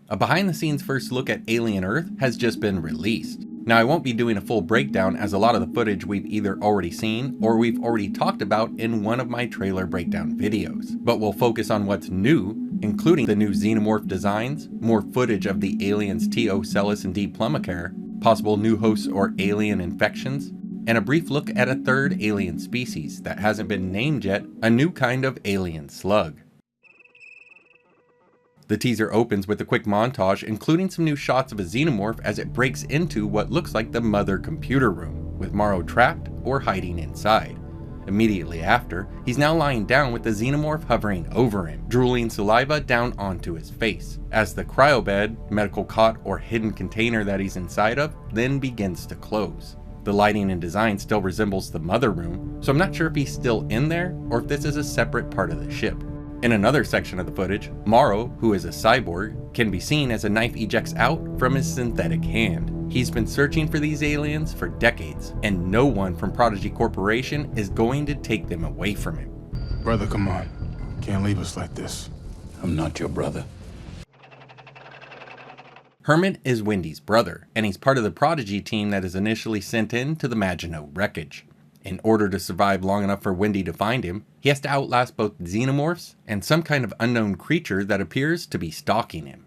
A behind the scenes first look at Alien Earth has just been released. Now I won't be doing a full breakdown as a lot of the footage we've either already seen or we've already talked about in one of my trailer breakdown videos, but we'll focus on what's new, including the new Xenomorph designs, more footage of the aliens Ocellus and Plumbicare, possible new hosts or alien infections, and a brief look at a third alien species that hasn't been named yet, a new kind of alien slug. The teaser opens with a quick montage including some new shots of a xenomorph as it breaks into what looks like the mother computer room, with Morrow trapped or hiding inside. Immediately after, he's now lying down with the xenomorph hovering over him, drooling saliva down onto his face, as the cryobed, medical cot or hidden container that he's inside of then begins to close. The lighting and design still resembles the mother room, so I'm not sure if he's still in there or if this is a separate part of the ship. In another section of the footage, Morrow, who is a cyborg, can be seen as a knife ejects out from his synthetic hand. He's been searching for these aliens for decades, and no one from Prodigy Corporation is going to take them away from him. Brother, come on. Can't leave us like this. I'm not your brother. Herman is Wendy's brother, and he's part of the Prodigy team that is initially sent in to the Maginot wreckage. In order to survive long enough for Wendy to find him, he has to outlast both xenomorphs and some kind of unknown creature that appears to be stalking him.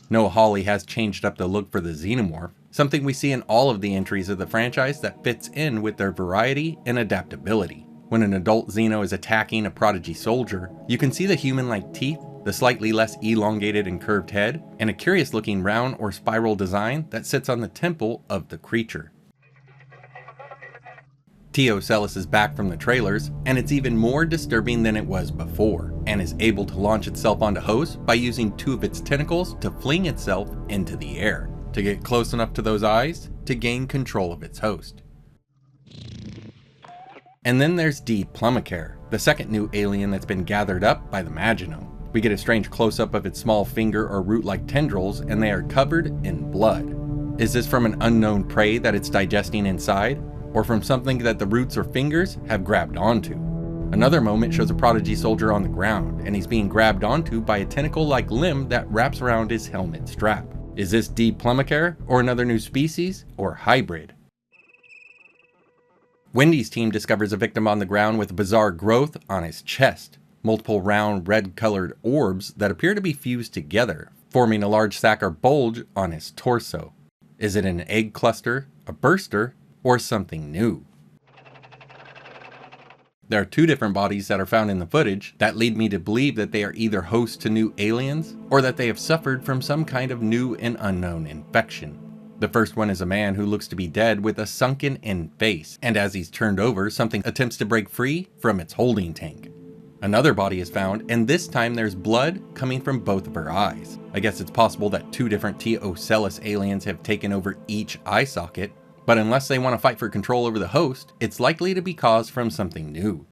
Noah Hawley has changed up the look for the xenomorph, something we see in all of the entries of the franchise that fits in with their variety and adaptability. When an adult Xeno is attacking a Prodigy soldier, you can see the human-like teeth, the slightly less elongated and curved head, and a curious looking round or spiral design that sits on the temple of the creature. Ocellus is back from the trailers, and it's even more disturbing than it was before, and is able to launch itself onto hosts by using two of its tentacles to fling itself into the air, to get close enough to those eyes to gain control of its host. And then there's Plumbicare, the second new alien that's been gathered up by the Maginot. We get a strange close-up of its small finger or root-like tendrils, and they are covered in blood. Is this from an unknown prey that it's digesting inside? Or from something that the roots or fingers have grabbed onto? Another moment shows a Prodigy soldier on the ground, and he's being grabbed onto by a tentacle-like limb that wraps around his helmet strap. Is this Plumbicare, or another new species, or hybrid? Wendy's team discovers a victim on the ground with bizarre growth on his chest, multiple round red-colored orbs that appear to be fused together, forming a large sac or bulge on his torso. Is it an egg cluster, a burster, or something new? There are two different bodies that are found in the footage that lead me to believe that they are either hosts to new aliens or that they have suffered from some kind of new and unknown infection. The first one is a man who looks to be dead with a sunken in face, and as he's turned over, something attempts to break free from its holding tank. Another body is found, and this time there's blood coming from both of her eyes. I guess it's possible that two different Ocellus aliens have taken over each eye socket, but unless they want to fight for control over the host, it's likely to be caused from something new.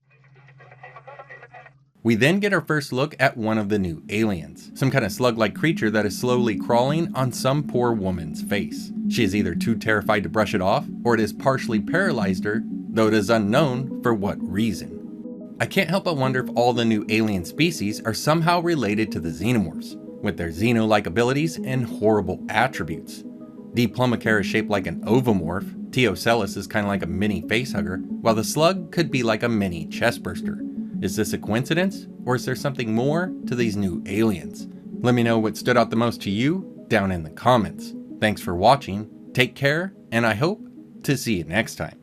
We then get our first look at one of the new aliens, some kind of slug-like creature that is slowly crawling on some poor woman's face. She is either too terrified to brush it off, or it has partially paralyzed her, though it is unknown for what reason. I can't help but wonder if all the new alien species are somehow related to the Xenomorphs, with their Xeno-like abilities and horrible attributes. Plumbicare is shaped like an ovomorph, Ocellus is kind of like a mini facehugger, while the slug could be like a mini chestburster. Is this a coincidence, or is there something more to these new aliens? Let me know what stood out the most to you down in the comments. Thanks for watching, take care, and I hope to see you next time.